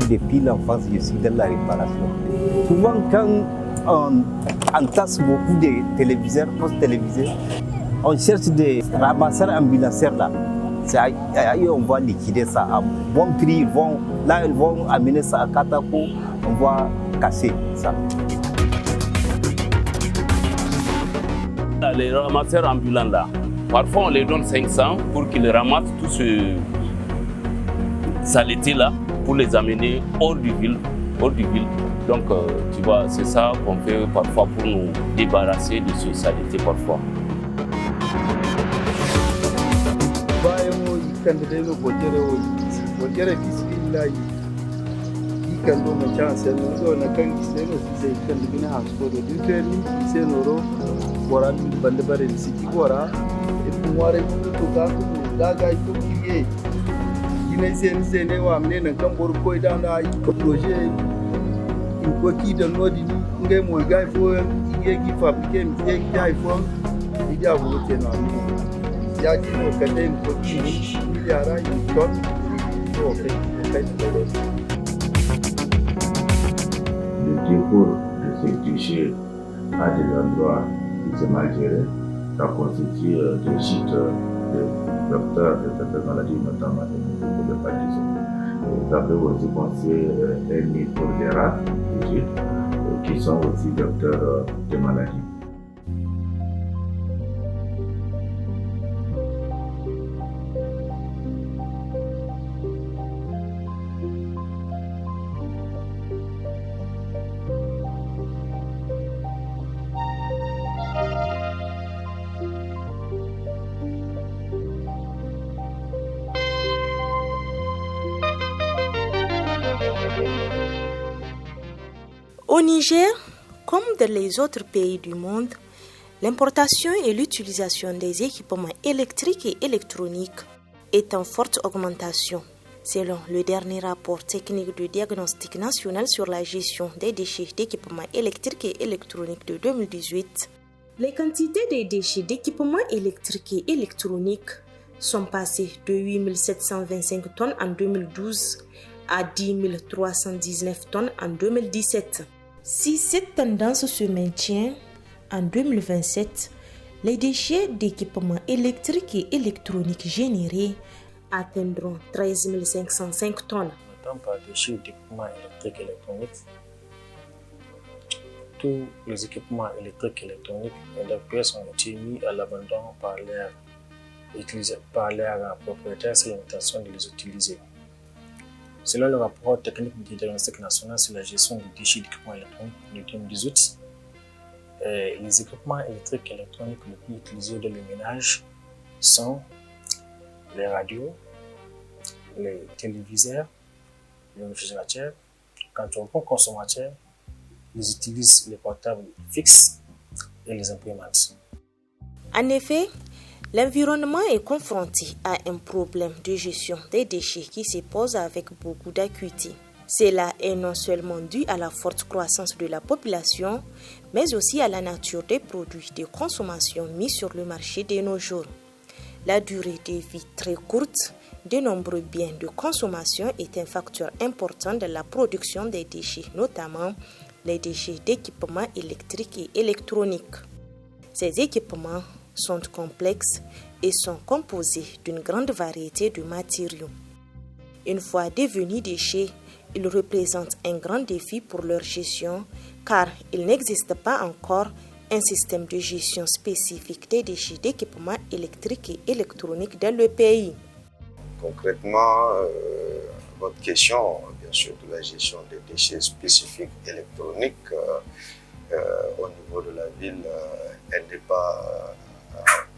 Depuis l'enfance, je suis dans la réparation. Souvent, quand on entasse beaucoup de téléviseurs, post-téléviseurs, on cherche des ramasseurs ambulanciers là. On va liquider ça à bon prix. Ils vont amener ça à Katako, on va casser ça. Les ramasseurs ambulants là, parfois on les donne 500 pour qu'ils ramassent tout ce saleté là pour les amener hors du ville. Donc tu vois, c'est ça qu'on fait parfois pour nous débarrasser de ce saleté parfois. Le dépôt de ces déchets à des endroits qui sont mal gérés, ça constitue des sites de vecteurs de certaines maladies, notamment de l'hépatite. Ça peut aussi constituer un nid pour des rats qui sont aussi vecteurs de maladies. Au Niger, comme dans les autres pays du monde, l'importation et l'utilisation des équipements électriques et électroniques est en forte augmentation. Selon le dernier rapport technique du diagnostic national sur la gestion des déchets d'équipements électriques et électroniques de 2018, les quantités de déchets d'équipements électriques et électroniques sont passées de 8 725 tonnes en 2012 à 10 319 tonnes en 2017. Si cette tendance se maintient en 2027, les déchets d'équipements électriques et électroniques générés atteindront 13 505 tonnes. Tant par déchets d'équipements électriques et électroniques, tous les équipements électriques et électroniques et leurs pièces ont été mis à l'abandon par leurs propriétaires sans l'intention de les utiliser. Selon le rapport technique du diagnostic national sur la gestion des déchets d'équipements électroniques de 2018, les équipements électriques et électroniques les plus utilisés dans le ménage sont les radios, les téléviseurs, les réfrigérateurs. Quant aux gros consommateurs, ils utilisent les portables fixes et les imprimantes. En effet, l'environnement est confronté à un problème de gestion des déchets qui se pose avec beaucoup d'acuité. Cela est non seulement dû à la forte croissance de la population, mais aussi à la nature des produits de consommation mis sur le marché de nos jours. La durée de vie très courte de nombreux biens de consommation est un facteur important de la production des déchets, notamment les déchets d'équipements électriques et électroniques. Ces équipements sont complexes et sont composés d'une grande variété de matériaux. Une fois devenus déchets, ils représentent un grand défi pour leur gestion car il n'existe pas encore un système de gestion spécifique des déchets d'équipements électriques et électroniques dans le pays. Concrètement, votre question, bien sûr, de la gestion des déchets spécifiques électroniques au niveau de la ville, elle n'est pas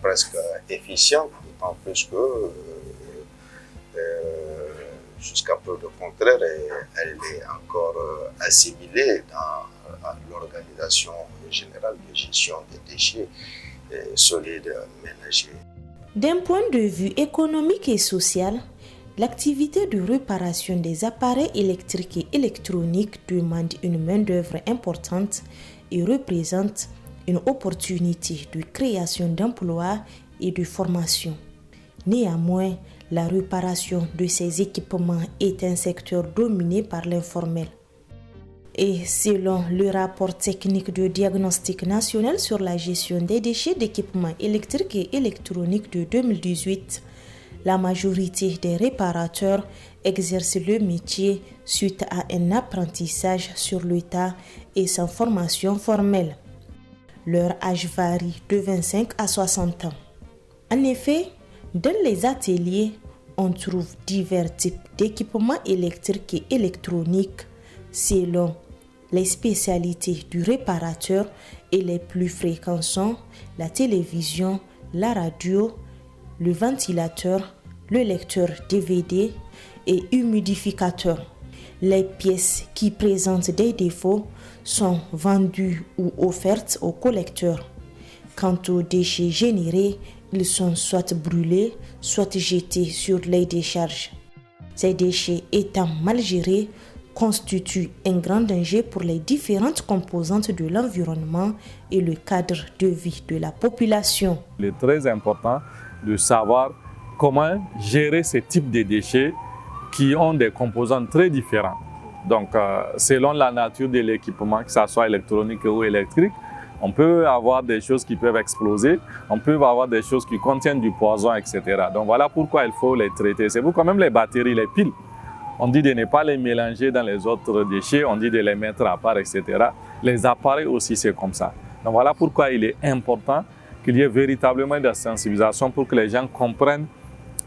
presque efficiente, d'autant plus que jusqu'à preuve de contraire, elle est encore assimilée dans l'organisation générale de gestion des déchets solides ménagers. D'un point de vue économique et social, l'activité de réparation des appareils électriques et électroniques demande une main-d'œuvre importante et représente une opportunité de création d'emplois et de formation. Néanmoins, La réparation de ces équipements est un secteur dominé par l'informel. Et selon le rapport technique de diagnostic national sur la gestion des déchets d'équipements électriques et électroniques de 2018, la majorité des réparateurs exercent le métier suite à un apprentissage sur le tas et sans formation formelle. Leur âge varie de 25 à 60 ans. En effet, dans les ateliers, on trouve divers types d'équipements électriques et électroniques selon les spécialités du réparateur et les plus fréquents sont la télévision, la radio, le ventilateur, le lecteur DVD et humidificateur. Les pièces qui présentent des défauts sont vendues ou offertes aux collecteurs. Quant aux déchets générés, ils sont soit brûlés, soit jetés sur les décharges. Ces déchets étant mal gérés, constituent un grand danger pour les différentes composantes de l'environnement et le cadre de vie de la population. Il est très important de savoir comment gérer ces types de déchets qui ont des composantes très différentes. Donc, selon la nature de l'équipement, que ce soit électronique ou électrique, on peut avoir des choses qui peuvent exploser, on peut avoir des choses qui contiennent du poison, etc. Donc, voilà pourquoi il faut les traiter. C'est pourquoi même les batteries, les piles, on dit de ne pas les mélanger dans les autres déchets, on dit de les mettre à part, etc. Les appareils aussi, c'est comme ça. Donc, voilà pourquoi il est important qu'il y ait véritablement de la sensibilisation pour que les gens comprennent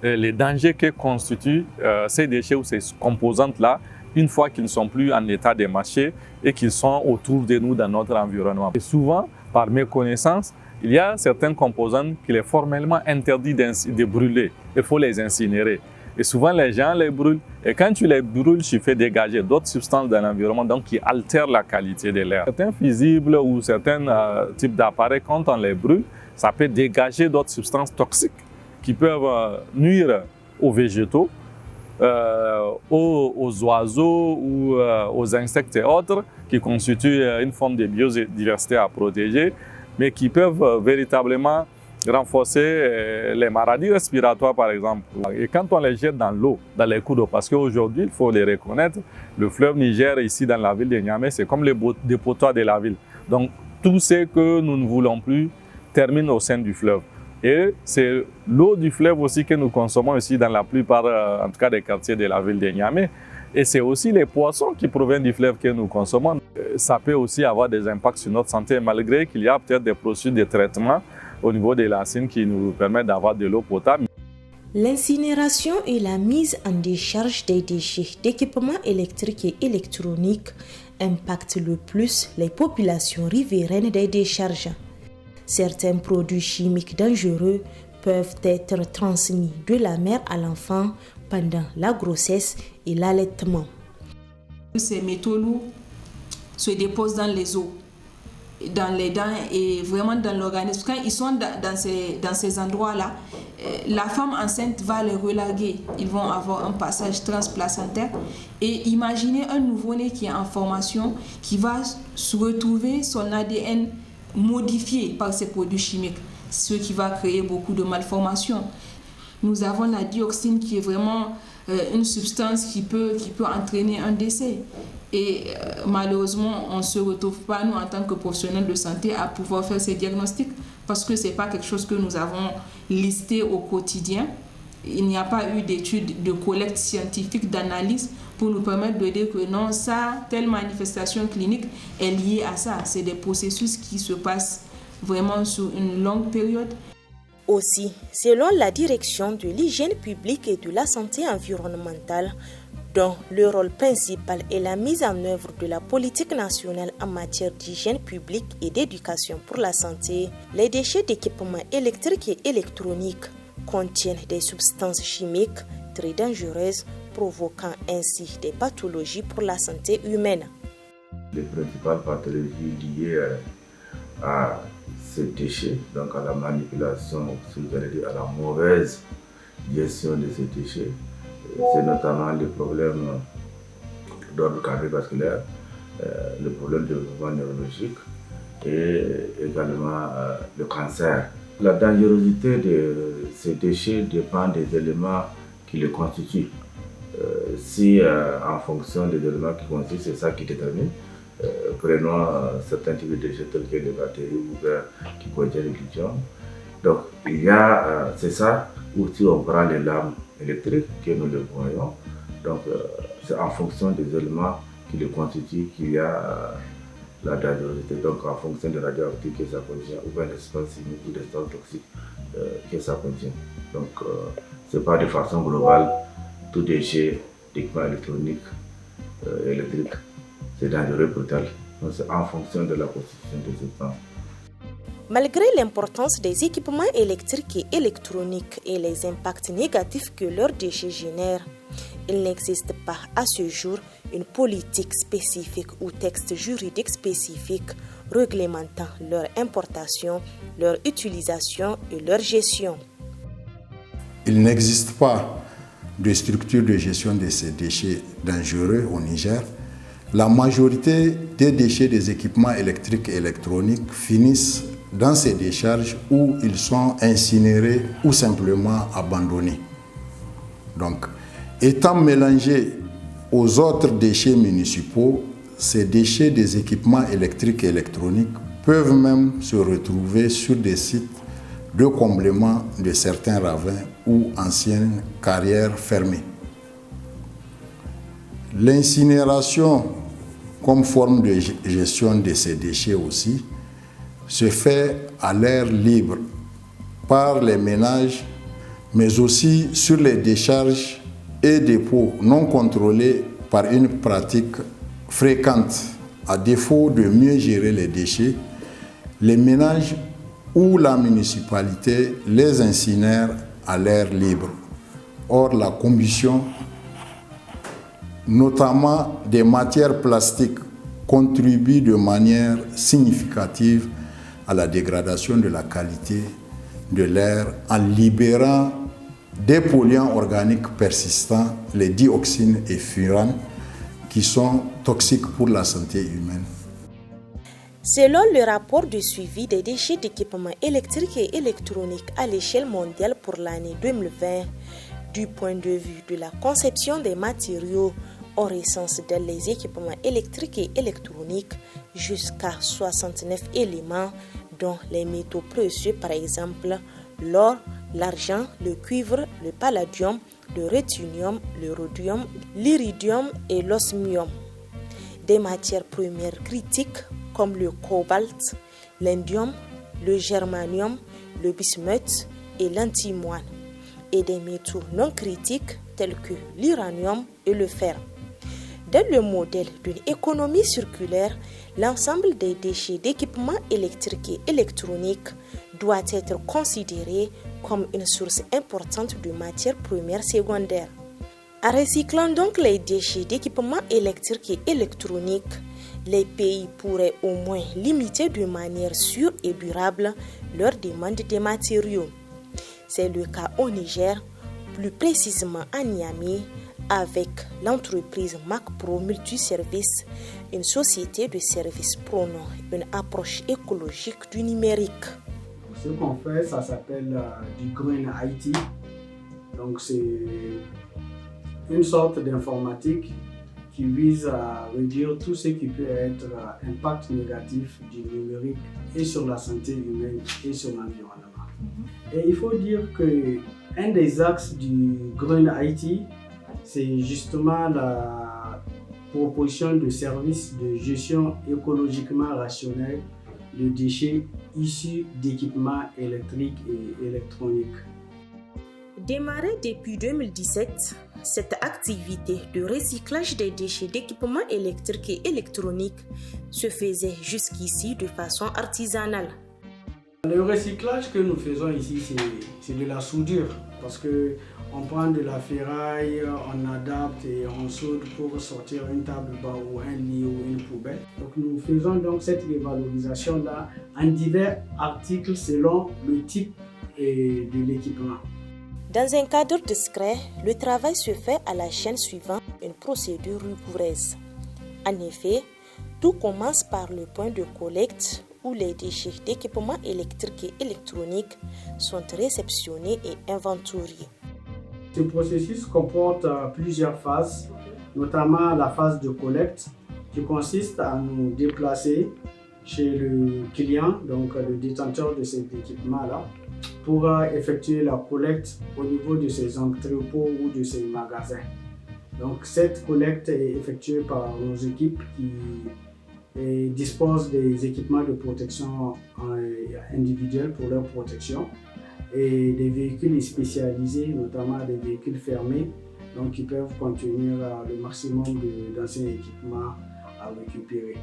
les dangers que constituent ces déchets ou ces composantes-là une fois qu'ils ne sont plus en état de marcher et qu'ils sont autour de nous dans notre environnement. Et souvent, par méconnaissance, il y a certaines composantes qu'il est formellement interdit de brûler. Il faut les incinérer. Et souvent, les gens les brûlent. Et quand tu les brûles, tu fais dégager d'autres substances dans l'environnement donc qui altèrent la qualité de l'air. Certains fusibles ou certains types d'appareils, quand on les brûle, ça peut dégager d'autres substances toxiques qui peuvent nuire aux végétaux, aux oiseaux ou aux insectes et autres qui constituent une forme de biodiversité à protéger, mais qui peuvent véritablement renforcer les maladies respiratoires, par exemple. Et quand on les jette dans l'eau, dans les cours d'eau, parce qu'aujourd'hui, il faut les reconnaître, le fleuve Niger, ici dans la ville de Niamey, c'est comme le dépotoir de la ville. Donc, tout ce que nous ne voulons plus termine au sein du fleuve. Et c'est l'eau du fleuve aussi que nous consommons ici dans la plupart, en tout cas des quartiers de la ville de Niamey. Et c'est aussi les poissons qui proviennent du fleuve que nous consommons. Ça peut aussi avoir des impacts sur notre santé, malgré qu'il y a peut-être des procédures de traitement au niveau des racines qui nous permettent d'avoir de l'eau potable. L'incinération et la mise en décharge des déchets d'équipements électriques et électroniques impactent le plus les populations riveraines des décharges. Certains produits chimiques dangereux peuvent être transmis de la mère à l'enfant pendant la grossesse et l'allaitement. Ces métaux lourds se déposent dans les os, dans les dents et vraiment dans l'organisme. Quand ils sont dans ces endroits-là, la femme enceinte va les relarguer. Ils vont avoir un passage transplacentaire. Et imaginez un nouveau-né qui est en formation, qui va se retrouver son ADN modifié par ces produits chimiques, ce qui va créer beaucoup de malformations. Nous avons la dioxine qui est vraiment une substance qui peut entraîner un décès. Et malheureusement, on ne se retrouve pas, nous, en tant que professionnels de santé, à pouvoir faire ces diagnostics parce que ce n'est pas quelque chose que nous avons listé au quotidien. Il n'y a pas eu d'études de collecte scientifique, d'analyse pour nous permettre de dire que non, ça, telle manifestation clinique est liée à ça. C'est des processus qui se passent vraiment sur une longue période. Aussi, selon la direction de l'hygiène publique et de la santé environnementale, dont le rôle principal est la mise en œuvre de la politique nationale en matière d'hygiène publique et d'éducation pour la santé, les déchets d'équipements électriques et électroniques contiennent des substances chimiques très dangereuses, provoquant ainsi des pathologies pour la santé humaine. Les principales pathologies liées à ces déchets, donc à la manipulation, à la mauvaise gestion de ces déchets, c'est notamment les problèmes d'ordre cardiovasculaire, le problème de développement neurologique et également le cancer. La dangerosité de ces déchets dépend des éléments qui les constituent. Si en fonction des éléments qui constituent, c'est ça qui détermine. Prenons certains types de déchets tels que les batteries ou qui contiennent le lithium. Donc il y a, c'est ça, ou si on prend les lampes électriques que nous les voyons, donc c'est en fonction des éléments qui les constituent qu'il y a la dangerosité, donc en fonction des radioactifs que ça contient, ou bien des substances chimiques ou des substances toxiques que ça contient. Donc c'est pas de façon globale, tout déchet d'équipement électronique, électrique, c'est dangereux pour tel. Donc c'est en fonction de la constitution des substances. Malgré l'importance des équipements électriques et électroniques et les impacts négatifs que leurs déchets génèrent, il n'existe pas à ce jour une politique spécifique ou texte juridique spécifique réglementant leur importation, leur utilisation et leur gestion. Il n'existe pas de structure de gestion de ces déchets dangereux au Niger. La majorité des déchets des équipements électriques et électroniques finissent dans ces décharges où ils sont incinérés ou simplement abandonnés. Donc, étant mélangés aux autres déchets municipaux, ces déchets des équipements électriques et électroniques peuvent même se retrouver sur des sites de comblement de certains ravins ou anciennes carrières fermées. L'incinération comme forme de gestion de ces déchets aussi se fait à l'air libre par les ménages, mais aussi sur les décharges et dépôts non contrôlés par une pratique fréquente. À défaut de mieux gérer les déchets, les ménages ou la municipalité les incinèrent à l'air libre. Or, la combustion, notamment des matières plastiques, contribue de manière significative à la dégradation de la qualité de l'air en libérant des polluants organiques persistants, les dioxines et furanes, qui sont toxiques pour la santé humaine. Selon le rapport de suivi des déchets d'équipements électriques et électroniques à l'échelle mondiale pour l'année 2020, du point de vue de la conception des matériaux hors essence dans les équipements électriques et électroniques, jusqu'à 69 éléments, dont les métaux précieux par exemple l'or, l'argent, le cuivre, le palladium, le ruthenium, le rhodium, l'iridium et l'osmium. Des matières premières critiques comme le cobalt, l'indium, le germanium, le bismuth et l'antimoine, et des métaux non critiques tels que l'uranium et le fer. Dans le modèle d'une économie circulaire, l'ensemble des déchets d'équipements électriques et électroniques doit être considéré comme une source importante de matières premières secondaires. En recyclant donc les déchets d'équipements électriques et électroniques, les pays pourraient au moins limiter de manière sûre et durable leur demande de matériaux. C'est le cas au Niger, plus précisément à Niamey, avec l'entreprise MacPro Multiservice, une société de services prônant une approche écologique du numérique. Ce qu'on fait, ça s'appelle du Green IT. Donc c'est une sorte d'informatique qui vise à réduire tout ce qui peut être impact négatif du numérique et sur la santé humaine et sur l'environnement. Et il faut dire qu'un des axes du Green IT, c'est justement la proposition de services de gestion écologiquement rationnelle de déchets issus d'équipements électriques et électroniques. Démarrée depuis 2017, cette activité de recyclage des déchets d'équipements électriques et électroniques se faisait jusqu'ici de façon artisanale. Le recyclage que nous faisons ici, c'est de la soudure, parce qu'on prend de la ferraille, on adapte et on soude pour sortir une table bas ou un lit ou une poubelle. Donc nous faisons donc cette révalorisation-là en divers articles selon le type de l'équipement. Dans un cadre discret, le travail se fait à la chaîne suivant une procédure rigoureuse. En effet, tout commence par le point de collecte où les déchets d'équipements électriques et électroniques sont réceptionnés et inventoriés. Ce processus comporte plusieurs phases, notamment la phase de collecte qui consiste à nous déplacer chez le client, donc le détenteur de cet équipement-là, pour effectuer la collecte au niveau de ses entrepôts ou de ses magasins. Donc cette collecte est effectuée par nos équipes qui disposent des équipements de protection individuelle pour leur protection et des véhicules spécialisés, notamment des véhicules fermés, donc qui peuvent contenir le maximum d'anciens équipements à récupérer.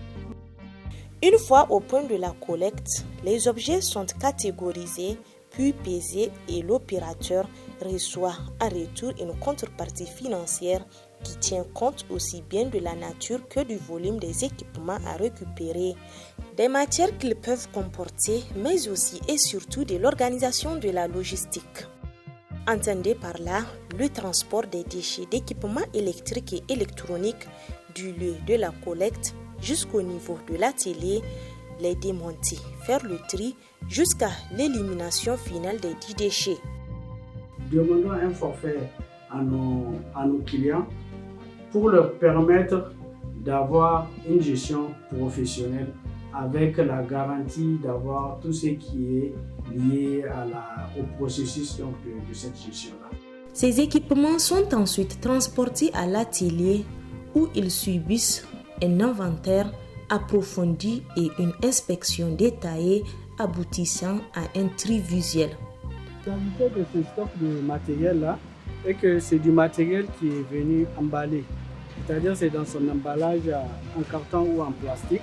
Une fois au point de la collecte, les objets sont catégorisés puis pesés et l'opérateur reçoit en retour une contrepartie financière qui tient compte aussi bien de la nature que du volume des équipements à récupérer, des matières qu'ils peuvent comporter, mais aussi et surtout de l'organisation de la logistique. Entendez par là le transport des déchets d'équipements électriques et électroniques du lieu de la collecte jusqu'au niveau de l'atelier, les démonter, faire le tri jusqu'à l'élimination finale des 10 déchets. Demandons un forfait à nos clients pour leur permettre d'avoir une gestion professionnelle avec la garantie d'avoir tout ce qui est lié au processus donc, de cette gestion-là. Ces équipements sont ensuite transportés à l'atelier où ils subissent un inventaire approfondi et une inspection détaillée aboutissant à un tri visuel. La qualité de ce stock de matériel-là est que c'est du matériel qui est venu emballé. C'est-à-dire c'est dans son emballage en carton ou en plastique.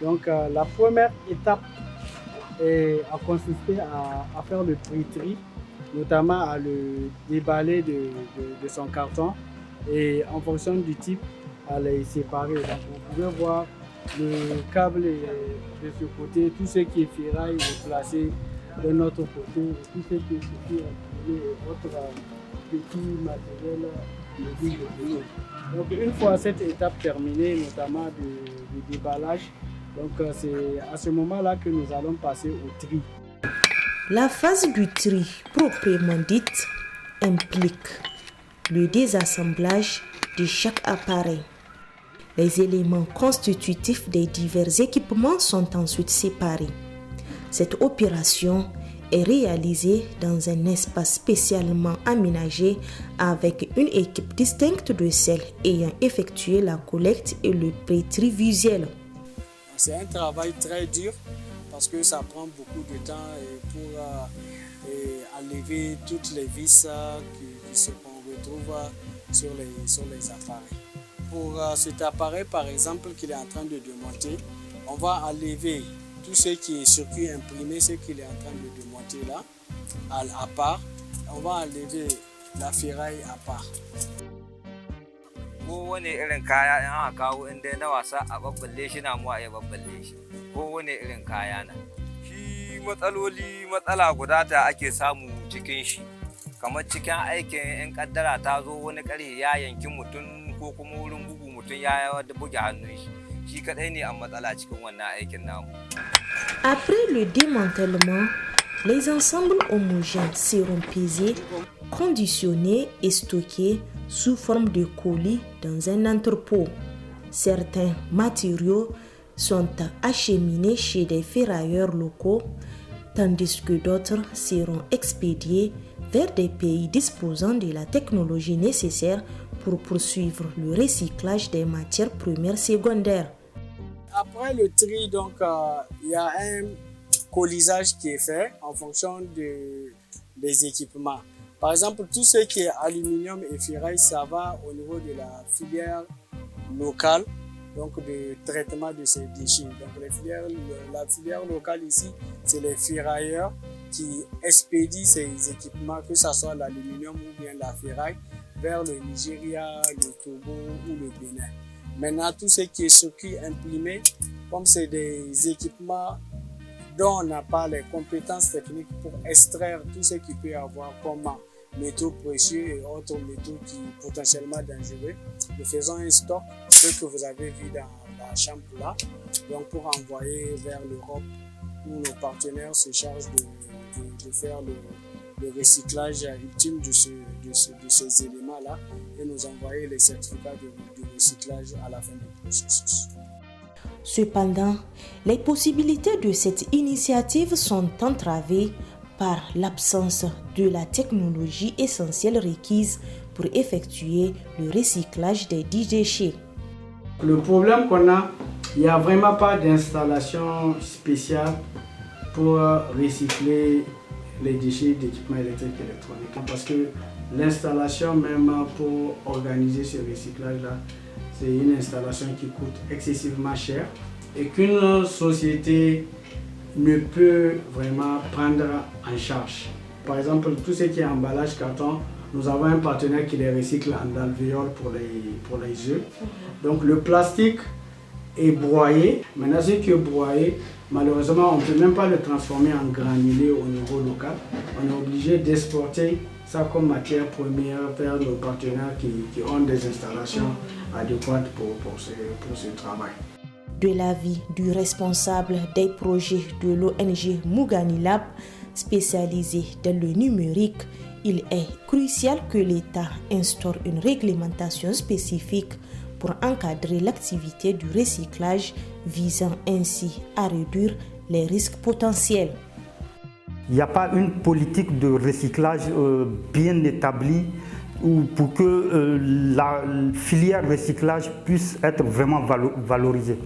Donc la première étape a consisté à faire le tri, notamment à le déballer de son carton et en fonction du type à les séparer. Donc vous pouvez voir le câble de ce côté, tout ce qui est ferraille est placé de notre côté, et tout ce qui est souci et autres petits matériels. Donc une fois cette étape terminée, notamment du déballage, donc c'est à ce moment-là que nous allons passer au tri. La phase du tri proprement dite implique le désassemblage de chaque appareil. Les éléments constitutifs des divers équipements sont ensuite séparés. Cette opération est réalisée dans un espace spécialement aménagé avec une équipe distincte de celles ayant effectué la collecte et le pré-tri visuel. C'est un travail très dur parce que ça prend beaucoup de temps pour enlever toutes les vis qu'on retrouve sur les appareils. Pour cet appareil par exemple qu'il est en train de démonter, on va enlever tout ce qui est circuit imprimé, ce qu'il est en train de démonter là, à part. On va enlever la ferraille à part. Kowane irin kaya in aka kawo inda na wasa a babballe shi na mu a iya babballe shi. Kowane irin kaya na. Shi matsala guda ta ake samu cikin shi. Kamar cikin aikin in kaddara ta zo wani ƙarhe ya yanki mutum ko kuma wurin bugu mutum ya buge hannun shi. Shi kadai ne a matsala cikin wannan aikin namu. Après le démantèlement, les ensembles homogènes seront pesés, conditionnés et stockés sous forme de colis dans un entrepôt. Certains matériaux sont acheminés chez des ferrailleurs locaux, tandis que d'autres seront expédiés vers des pays disposant de la technologie nécessaire pour poursuivre le recyclage des matières premières secondaires. Après le tri, donc, il y a un colisage qui est fait en fonction des équipements. Par exemple, tout ce qui est aluminium et ferraille, ça va au niveau de la filière locale, donc de traitement de ces déchets. Donc la filière locale ici, c'est les ferrailleurs qui expédient ces équipements, que ce soit l'aluminium ou bien la ferraille, vers le Nigeria, le Togo ou le Bénin. Maintenant, tout ce qui est circuit imprimé, comme c'est des équipements dont on n'a pas les compétences techniques pour extraire tout ce qu'il peut y avoir comme métaux précieux et autres métaux qui potentiellement dangereux, nous faisons un stock, ce que vous avez vu dans la chambre là, donc pour envoyer vers l'Europe où nos partenaires se chargent de faire le recyclage ultime de ces éléments-là et nous envoyer les certificats de recyclage à la fin du processus. Cependant, les possibilités de cette initiative sont entravées par l'absence de la technologie essentielle requise pour effectuer le recyclage des déchets. Le problème qu'on a, il n'y a vraiment pas d'installation spéciale pour recycler les déchets d'équipements électriques et électroniques. Parce que l'installation même pour organiser ce recyclage-là, c'est une installation qui coûte excessivement cher et qu'une société ne peut vraiment prendre en charge. Par exemple, tout ce qui est emballage carton, nous avons un partenaire qui les recycle en alvéole pour les œufs. Donc le plastique est broyé. Maintenant, ce qui est broyé, malheureusement, on ne peut même pas le transformer en granulé au niveau local. On est obligé d'exporter ça comme matière première vers nos partenaires qui ont des installations adéquates pour ce travail. De l'avis du responsable des projets de l'ONG Muganilab, spécialisé dans le numérique, il est crucial que l'État instaure une réglementation spécifique pour encadrer l'activité du recyclage, visant ainsi à réduire les risques potentiels. Il n'y a pas une politique de recyclage bien établie pour que la filière recyclage puisse être vraiment valorisée.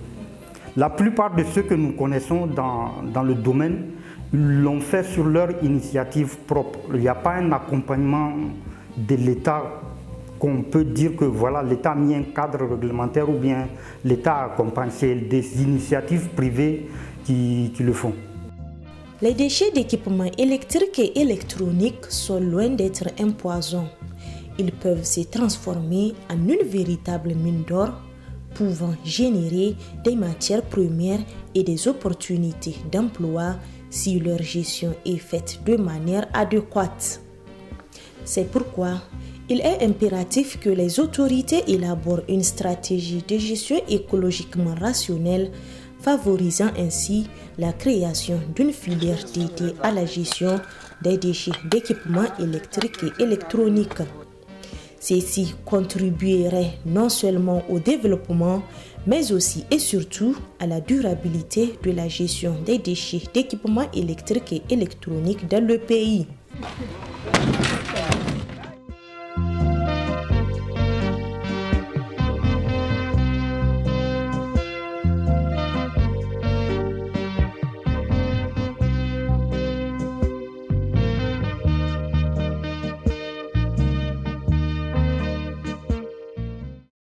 La plupart de ceux que nous connaissons dans le domaine l'ont fait sur leur initiative propre. Il n'y a pas un accompagnement de l'État qu'on peut dire que voilà, l'État a mis un cadre réglementaire ou bien l'État accompagne. C'est des initiatives privées qui le font. Les déchets d'équipements électriques et électroniques sont loin d'être un poison. Ils peuvent se transformer en une véritable mine d'or, pouvant générer des matières premières et des opportunités d'emploi si leur gestion est faite de manière adéquate. C'est pourquoi il est impératif que les autorités élaborent une stratégie de gestion écologiquement rationnelle, favorisant ainsi la création d'une filière dédiée à la gestion des déchets d'équipements électriques et électroniques. Ceci contribuerait non seulement au développement, mais aussi et surtout à la durabilité de la gestion des déchets d'équipements électriques et électroniques dans le pays.